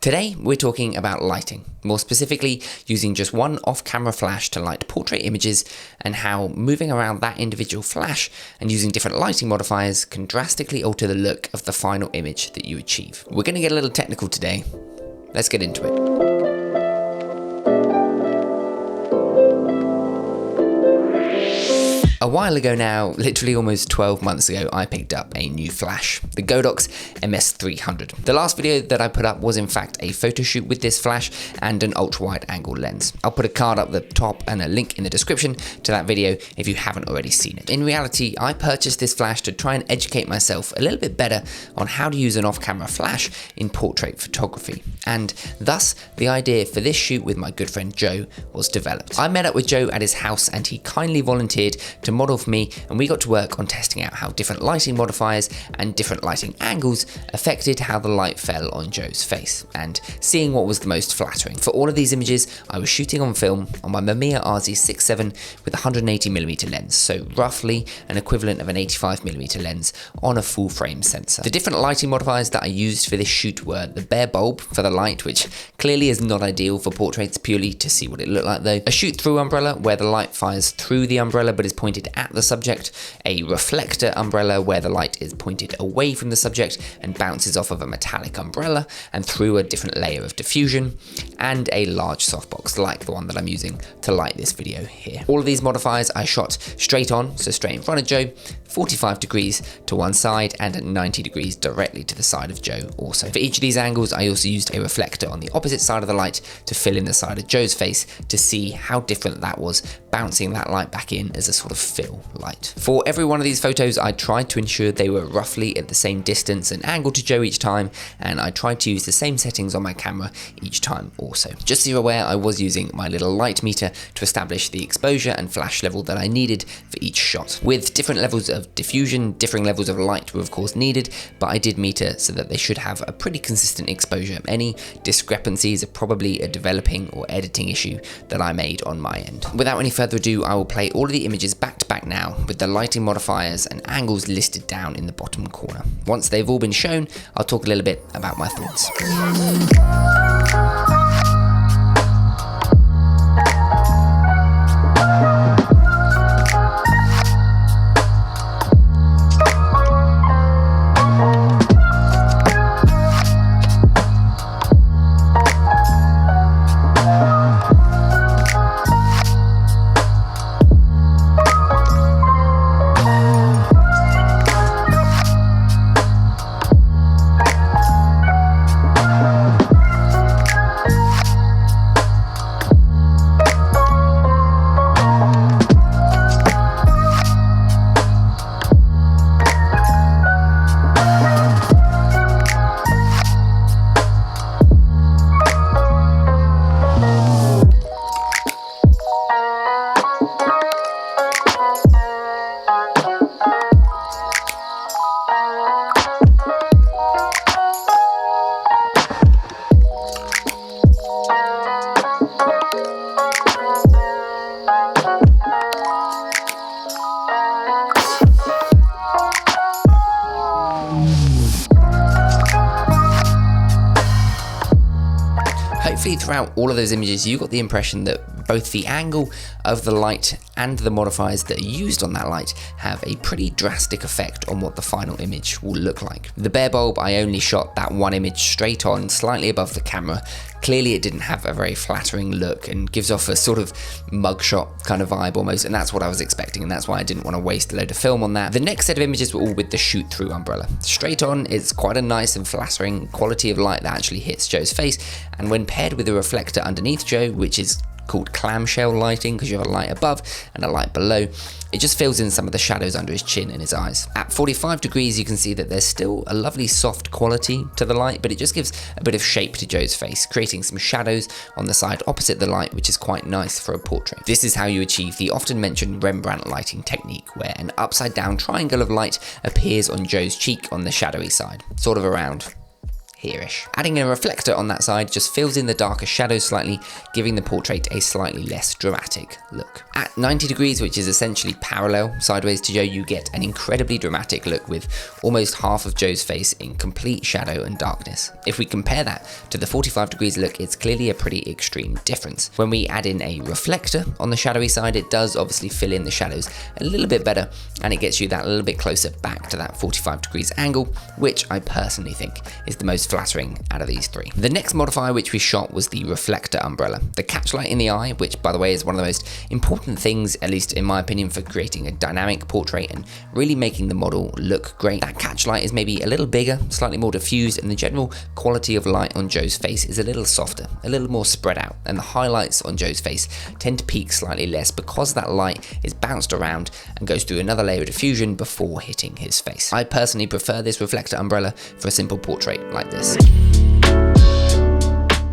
Today we're talking about lighting, more specifically using just one off-camera flash to light portrait images and how moving around that individual flash and using different lighting modifiers can drastically alter the look of the final image that you achieve. We're going to get a little technical today. Let's get into it. A while ago now, literally almost 12 months ago, I picked up a new flash, the Godox MS300. The last video that I put up was in fact a photo shoot with this flash and an ultra-wide angle lens. I'll put a card up the top and a link in the description to that video if you haven't already seen it. In reality, I purchased this flash to try and educate myself a little bit better on how to use an off-camera flash in portrait photography. And thus, the idea for this shoot with my good friend Joe was developed. I met up with Joe at his house and he kindly volunteered to model for me, and we got to work on testing out how different lighting modifiers and different lighting angles affected how the light fell on Joe's face, and seeing what was the most flattering. For all of these images, I was shooting on film on my Mamiya RZ67 with a 180mm lens, so roughly an equivalent of an 85mm lens on a full frame sensor. The different lighting modifiers that I used for this shoot were the bare bulb for the light, which clearly is not ideal for portraits purely to see what it looked like though, a shoot-through umbrella where the light fires through the umbrella but is pointed at the subject, a reflector umbrella where the light is pointed away from the subject and bounces off of a metallic umbrella and through a different layer of diffusion, and a large softbox like the one that I'm using to light this video here. All of these modifiers I shot straight on, so straight in front of Joe, 45 degrees to one side and at 90 degrees directly to the side of Joe also. For each of these angles I also used a reflector on the opposite side of the light to fill in the side of Joe's face to see how different that was, bouncing that light back in as a sort of fill light. For every one of these photos I tried to ensure they were roughly at the same distance and angle to Joe each time, and I tried to use the same settings on my camera each time also. Just so you're aware, I was using my little light meter to establish the exposure and flash level that I needed for each shot. With different levels of diffusion, differing levels of light were of course needed, but I did meter so that they should have a pretty consistent exposure. Any discrepancies are probably a developing or editing issue that I made on my end. Without any further ado, I will play all of the images back to back now with the lighting modifiers and angles listed down in the bottom corner. Once they've all been shown, I'll talk a little bit about my thoughts. Hopefully throughout all of those images you got the impression that both the angle of the light and the modifiers that are used on that light have a pretty drastic effect on what the final image will look like. The bare bulb, I only shot that one image straight on, slightly above the camera. Clearly it didn't have a very flattering look and gives off a sort of mugshot kind of vibe almost, and that's what I was expecting, and that's why I didn't want to waste a load of film on that. The next set of images were all with the shoot-through umbrella. Straight on, it's quite a nice and flattering quality of light that actually hits Joe's face, and when paired with a reflector underneath Joe, which is called Clamshell Lighting because you have a light above and a light below, it just fills in some of the shadows under his chin and his eyes. At 45 degrees you can see that there's still a lovely soft quality to the light, but it just gives a bit of shape to Joe's face, creating some shadows on the side opposite the light, which is quite nice for a portrait. This is how you achieve the often mentioned Rembrandt lighting technique, where an upside down triangle of light appears on Joe's cheek on the shadowy side, sort of around here-ish. Adding a reflector on that side just fills in the darker shadows slightly, giving the portrait a slightly less dramatic look. At 90 degrees, which is essentially parallel sideways to Joe, you get an incredibly dramatic look with almost half of Joe's face in complete shadow and darkness. If we compare that to the 45 degrees look, it's clearly a pretty extreme difference. When we add in a reflector on the shadowy side, it does obviously fill in the shadows a little bit better, and it gets you that little bit closer back to that 45 degrees angle, which I personally think is the most flattering out of these three. The next modifier which we shot was the reflector umbrella. The catch light in the eye, which by the way is one of the most important things, at least in my opinion, for creating a dynamic portrait and really making the model look great. That catch light is maybe a little bigger, slightly more diffused, and the general quality of light on Joe's face is a little softer, a little more spread out, and the highlights on Joe's face tend to peak slightly less because that light is bounced around and goes through another layer of diffusion before hitting his face. I personally prefer this reflector umbrella for a simple portrait like this.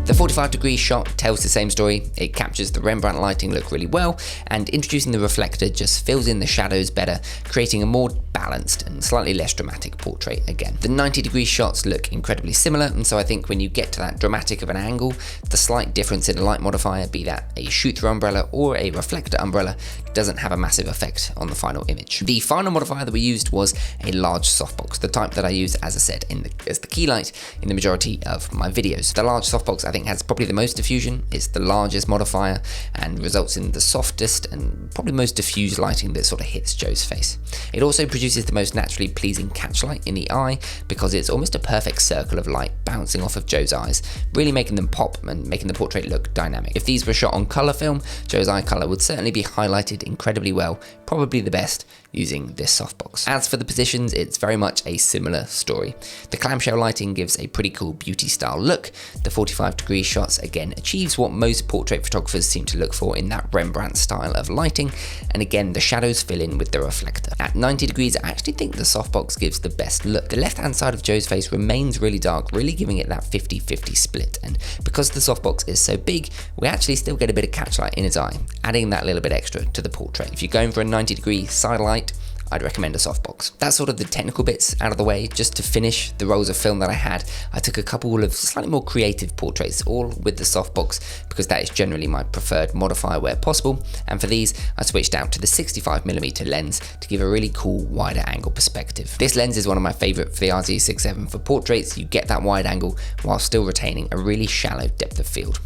The 45 degree shot tells the same story. It captures the Rembrandt lighting look really well, and introducing the reflector just fills in the shadows better, creating a more balanced and slightly less dramatic portrait again. The 90 degree shots look incredibly similar, and so I think when you get to that dramatic of an angle, the slight difference in the light modifier, be that a shoot-through umbrella or a reflector umbrella, doesn't have a massive effect on the final image. The final modifier that we used was a large softbox, the type that I use, as I said, as the key light in the majority of my videos. The large softbox I think has probably the most diffusion, it's the largest modifier, and results in the softest and probably most diffused lighting that sort of hits Joe's face. It also produces the most naturally pleasing catch light in the eye because it's almost a perfect circle of light bouncing off of Joe's eyes, really making them pop and making the portrait look dynamic. If these were shot on colour film, Joe's eye colour would certainly be highlighted incredibly well, probably the best using this softbox. As for the positions, it's very much a similar story. The clamshell lighting gives a pretty cool beauty style look. The 45 degree shots again achieves what most portrait photographers seem to look for in that Rembrandt style of lighting, and again the shadows fill in with the reflector. At 90 degrees, I actually think the softbox gives the best look. The left hand side of Joe's face remains really dark, really giving it that 50-50 split, and because the softbox is so big, we actually still get a bit of catch light in his eye, adding that little bit extra to the portrait. If you're going for a 90 degree side light, I'd recommend a softbox. That's sort of the technical bits out of the way. Just to finish the rolls of film that I had, I took a couple of slightly more creative portraits, all with the softbox, because that is generally my preferred modifier where possible. And for these, I switched out to the 65mm lens to give a really cool wider angle perspective. This lens is one of my favorite for the RZ67 for portraits. You get that wide angle while still retaining a really shallow depth of field.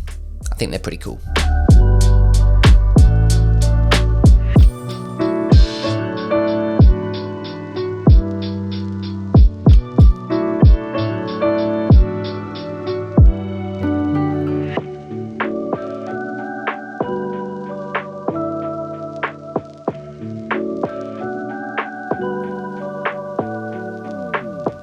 I think they're pretty cool.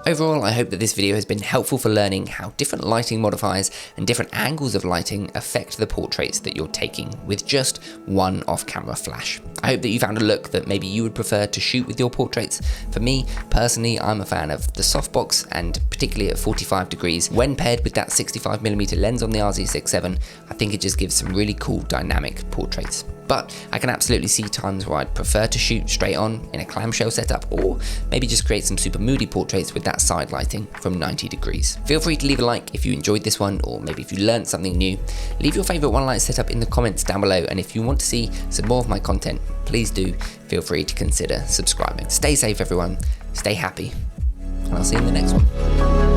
Overall, I hope that this video has been helpful for learning how different lighting modifiers and different angles of lighting affect the portraits that you're taking with just one off-camera flash. I hope that you found a look that maybe you would prefer to shoot with your portraits. For me, personally, I'm a fan of the softbox, and particularly at 45 degrees, when paired with that 65mm lens on the RZ67, I think it just gives some really cool dynamic portraits. But I can absolutely see times where I'd prefer to shoot straight on in a clamshell setup, or maybe just create some super moody portraits with that side lighting from 90 degrees. Feel free to leave a like if you enjoyed this one, or maybe if you learned something new. Leave your favorite one light setup in the comments down below, and if you want to see some more of my content, please do feel free to consider subscribing. Stay safe everyone, stay happy, and I'll see you in the next one.